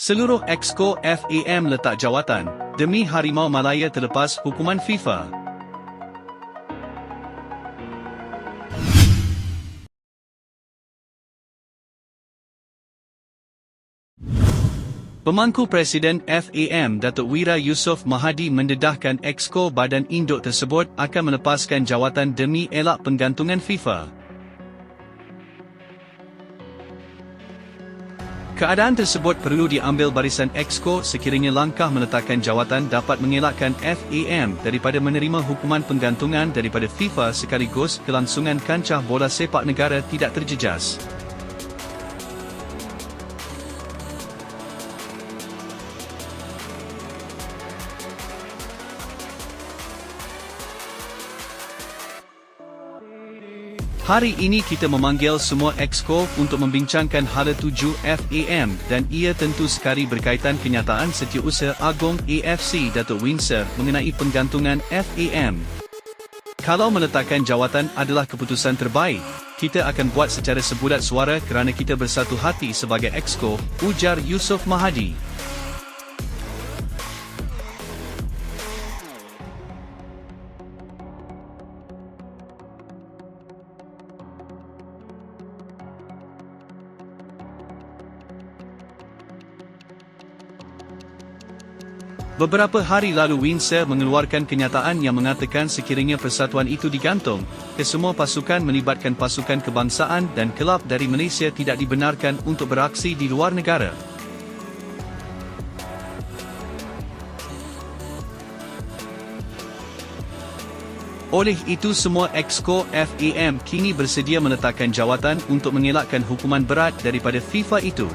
Seluruh Exco FAM letak jawatan, demi Harimau Malaya terlepas hukuman FIFA. Pemangku Presiden FAM Datuk Wira Yusof Mahadi mendedahkan Exco badan induk tersebut akan melepaskan jawatan demi elak penggantungan FIFA. Keadaan tersebut perlu diambil barisan Exco sekiranya langkah meletakkan jawatan dapat mengelakkan FAM daripada menerima hukuman penggantungan daripada FIFA sekaligus kelangsungan kancah bola sepak negara tidak terjejas. Hari ini kita memanggil semua Exco untuk membincangkan hala tuju FAM dan ia tentu sekali berkaitan kenyataan Setiausaha Agong AFC Datuk Windsor mengenai penggantungan FAM. Kalau meletakkan jawatan adalah keputusan terbaik, kita akan buat secara sebulat suara kerana kita bersatu hati sebagai Exco, ujar Yusof Mahadi. Beberapa hari lalu Windsor mengeluarkan kenyataan yang mengatakan sekiranya persatuan itu digantung, kesemua pasukan melibatkan pasukan kebangsaan dan kelab dari Malaysia tidak dibenarkan untuk beraksi di luar negara. Oleh itu semua Exco FAM kini bersedia meletakkan jawatan untuk mengelakkan hukuman berat daripada FIFA itu.